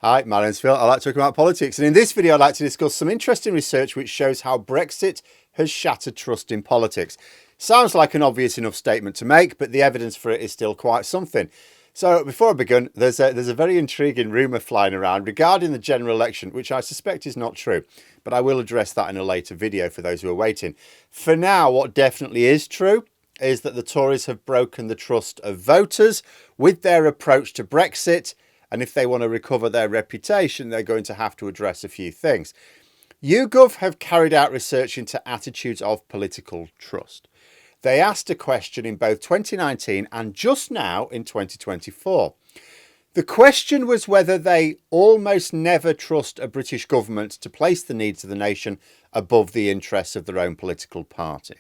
Hi, my name's Phil. I like talking about politics, and in this video I'd like to discuss some interesting research which shows how Brexit has shattered trust in politics. Sounds like an obvious enough statement to make, but the evidence for it is still quite something. So before I begin, there's a very intriguing rumour flying around regarding the general election, which I suspect is not true, but I will address that in a later video for those who are waiting. For now, what definitely is true is that the Tories have broken the trust of voters with their approach to Brexit. And if they want to recover their reputation, they're going to have to address a few things. YouGov have carried out research into attitudes of political trust. They asked a question in both 2019 and just now in 2024. The question was whether they almost never trust a British government to place the needs of the nation above the interests of their own political party.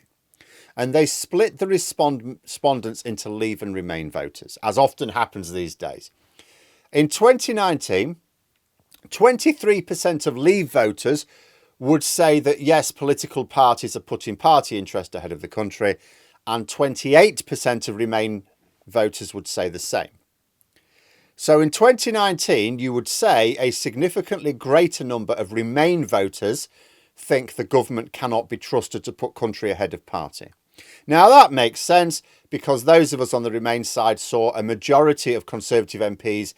And they split the respondents into Leave and Remain voters, as often happens these days. In 2019, 23% of Leave voters would say that yes, political parties are putting party interest ahead of the country, and 28% of Remain voters would say the same. So in 2019, you would say a significantly greater number of Remain voters think the government cannot be trusted to put country ahead of party. Now that makes sense because those of us on the Remain side saw a majority of Conservative MPs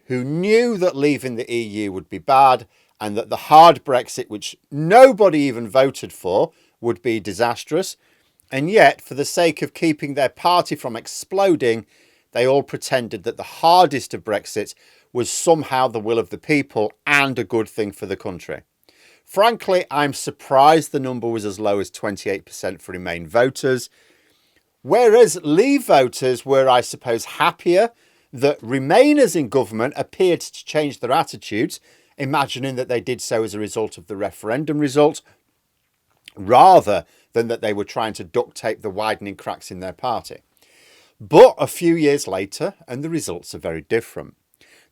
who knew that leaving the EU would be bad and that the hard Brexit, which nobody even voted for, would be disastrous. And yet, for the sake of keeping their party from exploding, they all pretended that the hardest of Brexit was somehow the will of the people and a good thing for the country. Frankly, I'm surprised the number was as low as 28% for Remain voters, whereas Leave voters were, I suppose, happier that Remainers in government appeared to change their attitudes, imagining that they did so as a result of the referendum result, rather than that they were trying to duct tape the widening cracks in their party. But a few years later, and the results are very different.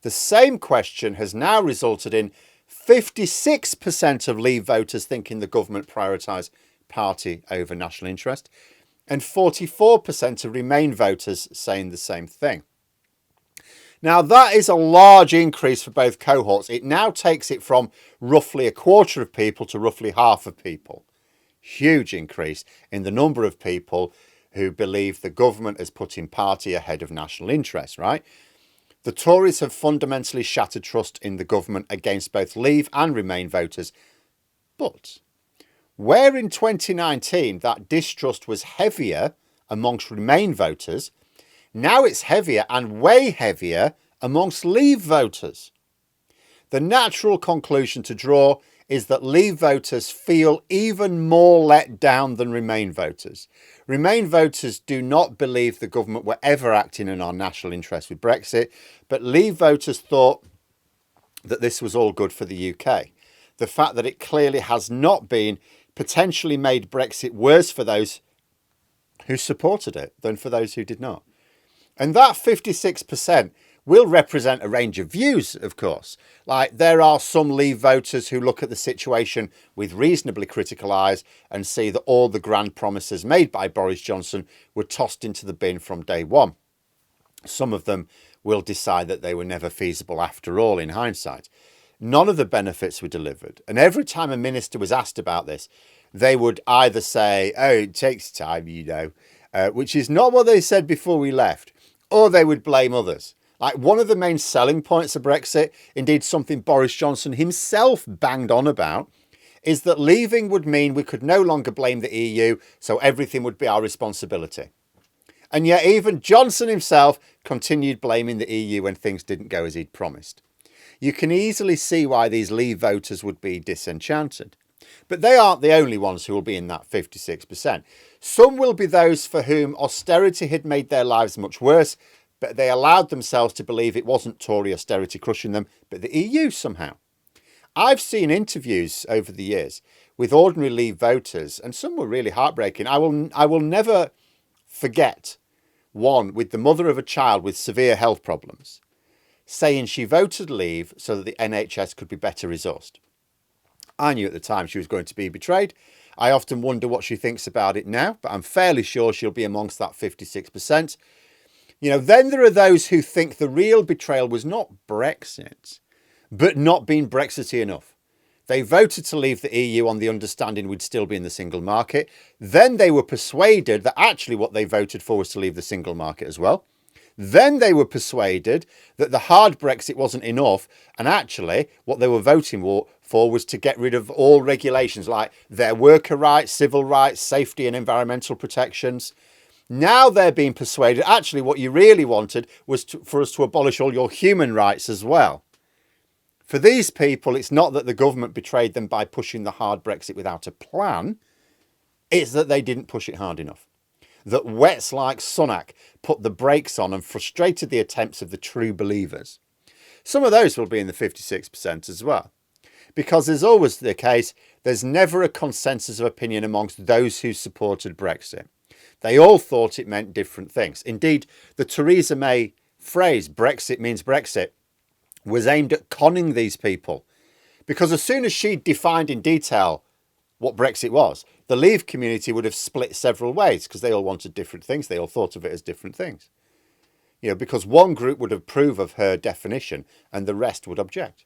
The same question has now resulted in 56% of Leave voters thinking the government prioritise party over national interest, and 44% of Remain voters saying the same thing. Now, that is a large increase for both cohorts. It now takes it from roughly a quarter of people to roughly half of people. Huge increase in the number of people who believe the government is putting party ahead of national interest, right? The Tories have fundamentally shattered trust in the government against both Leave and Remain voters. But where in 2019 that distrust was heavier amongst Remain voters, now it's heavier and way heavier amongst Leave voters. The natural conclusion to draw is that Leave voters feel even more let down than Remain voters. Remain voters do not believe the government were ever acting in our national interest with Brexit, but Leave voters thought that this was all good for the UK. The fact that it clearly has not been potentially made Brexit worse for those who supported it than for those who did not. And that 56% will represent a range of views, of course. Like there are some Leave voters who look at the situation with reasonably critical eyes and see that all the grand promises made by Boris Johnson were tossed into the bin from day one. Some of them will decide that they were never feasible after all in hindsight. None of the benefits were delivered. And every time a minister was asked about this, they would either say, oh, it takes time, which is not what they said before we left, or they would blame others. Like one of the main selling points of Brexit, indeed something Boris Johnson himself banged on about, is that leaving would mean we could no longer blame the EU, so everything would be our responsibility. And yet even Johnson himself continued blaming the EU when things didn't go as he'd promised. You can easily see why these Leave voters would be disenchanted. But they aren't the only ones who will be in that 56%. Some will be those for whom austerity had made their lives much worse, but they allowed themselves to believe it wasn't Tory austerity crushing them, but the EU somehow. I've seen interviews over the years with ordinary Leave voters, and some were really heartbreaking. I will never forget one with the mother of a child with severe health problems, saying she voted Leave so that the NHS could be better resourced. I knew at the time she was going to be betrayed. I often wonder what she thinks about it now, but I'm fairly sure she'll be amongst that 56%. Then there are those who think the real betrayal was not Brexit, but not been Brexity enough. They voted to leave the EU on the understanding we'd still be in the single market. Then they were persuaded that actually what they voted for was to leave the single market as well. Then they were persuaded that the hard Brexit wasn't enough. And actually what they were voting for was to get rid of all regulations like their worker rights, civil rights, safety and environmental protections. Now they're being persuaded actually what you really wanted was for us to abolish all your human rights as well. For these people, it's not that the government betrayed them by pushing the hard Brexit without a plan. It's that they didn't push it hard enough. That wets like Sunak put the brakes on and frustrated the attempts of the true believers. Some of those will be in the 56% as well. Because as always the case, there's never a consensus of opinion amongst those who supported Brexit. They all thought it meant different things. Indeed, the Theresa May phrase, Brexit means Brexit, was aimed at conning these people. Because as soon as she defined in detail what Brexit was, the Leave community would have split several ways because they all wanted different things. They all thought of it as different things. Because one group would approve of her definition and the rest would object.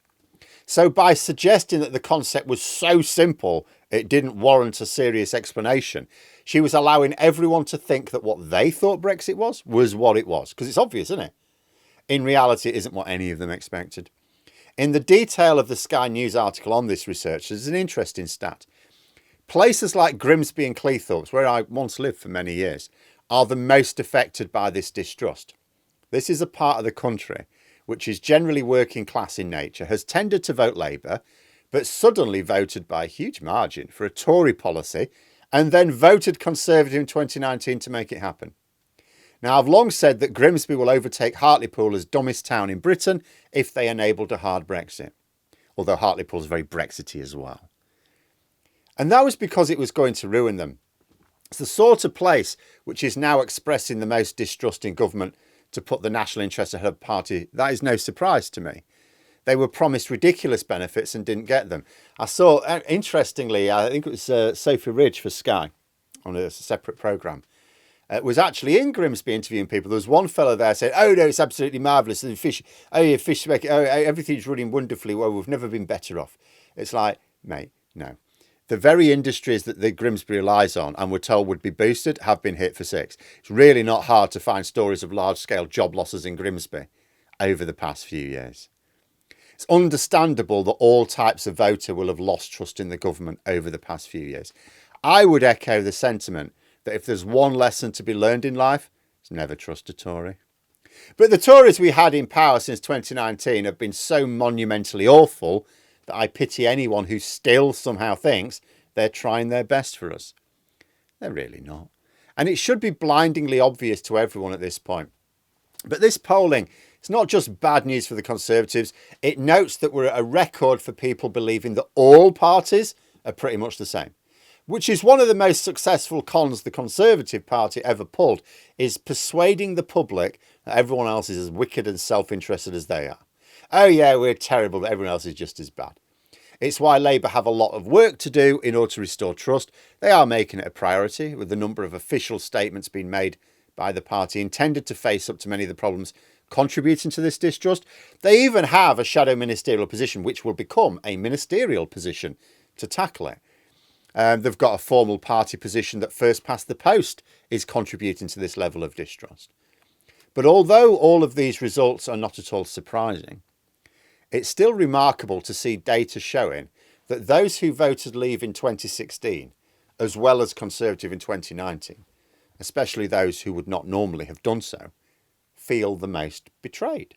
So by suggesting that the concept was so simple, it didn't warrant a serious explanation, she was allowing everyone to think that what they thought Brexit was what it was. Because it's obvious, isn't it? In reality, it isn't what any of them expected. In the detail of the Sky News article on this research, there's an interesting stat. Places like Grimsby and Cleethorpes, where I once lived for many years, are the most affected by this distrust. This is a part of the country which is generally working class in nature, has tended to vote Labour, but suddenly voted by a huge margin for a Tory policy and then voted Conservative in 2019 to make it happen. Now, I've long said that Grimsby will overtake Hartlepool as dumbest town in Britain if they enabled a hard Brexit, although Hartlepool is very Brexity as well. And that was because it was going to ruin them. It's the sort of place which is now expressing the most distrust in government to put the national interest ahead of party. That is no surprise to me. They were promised ridiculous benefits and didn't get them. I saw, interestingly, I think it was Sophie Ridge for Sky on a separate programme. Was actually in Grimsby interviewing people. There was one fellow there saying, "Oh no, it's absolutely marvellous. The fish, fish make it. Oh, everything's running wonderfully well. We've never been better off." It's like, mate, no. The very industries that the Grimsby relies on and we're told would be boosted have been hit for six. It's really not hard to find stories of large-scale job losses in Grimsby over the past few years. It's understandable that all types of voter will have lost trust in the government over the past few years. I would echo the sentiment that if there's one lesson to be learned in life, it's never trust a Tory. But the Tories we had in power since 2019 have been so monumentally awful that I pity anyone who still somehow thinks they're trying their best for us. They're really not. And it should be blindingly obvious to everyone at this point. But this polling, it's not just bad news for the Conservatives. It notes that we're at a record for people believing that all parties are pretty much the same, which is one of the most successful cons the Conservative Party ever pulled, is persuading the public that everyone else is as wicked and self-interested as they are. Oh yeah, we're terrible, but everyone else is just as bad. It's why Labour have a lot of work to do in order to restore trust. They are making it a priority, with the number of official statements being made by the party intended to face up to many of the problems contributing to this distrust. They even have a shadow ministerial position, which will become a ministerial position to tackle it. They've got a formal party position that first past the post is contributing to this level of distrust. But although all of these results are not at all surprising, it's still remarkable to see data showing that those who voted Leave in 2016, as well as Conservative in 2019, especially those who would not normally have done so, feel the most betrayed.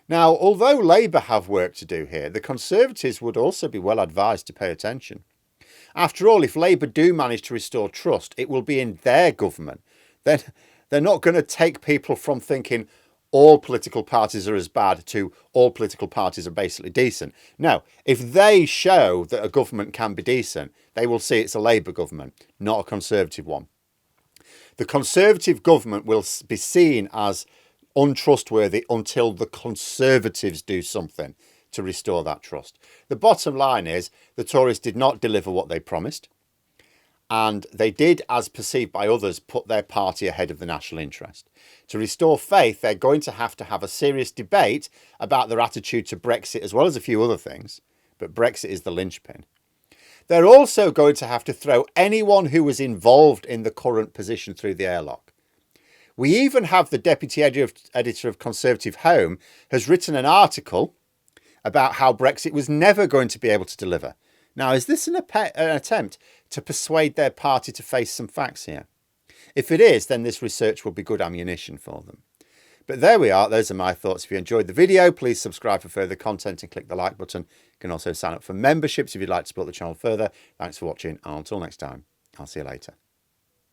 Now, although Labour have work to do here, the Conservatives would also be well advised to pay attention. After all, if Labour do manage to restore trust, it will be in their government. Then they're not going to take people from thinking all political parties are as bad to all political parties are basically decent. No, if they show that a government can be decent, they will see it's a Labour government, not a Conservative one. The Conservative government will be seen as untrustworthy until the Conservatives do something to restore that trust. The bottom line is the Tories did not deliver what they promised. And they did, as perceived by others, put their party ahead of the national interest. To restore faith, they're going to have a serious debate about their attitude to Brexit, as well as a few other things. But Brexit is the linchpin. They're also going to have to throw anyone who was involved in the current position through the airlock. We even have the deputy editor of Conservative Home has written an article about how Brexit was never going to be able to deliver. Now, is this an attempt to persuade their party to face some facts here? If it is, then this research will be good ammunition for them. But there we are. Those are my thoughts. If you enjoyed the video, please subscribe for further content and click the like button. You can also sign up for memberships if you'd like to support the channel further. Thanks for watching. And until next time, I'll see you later.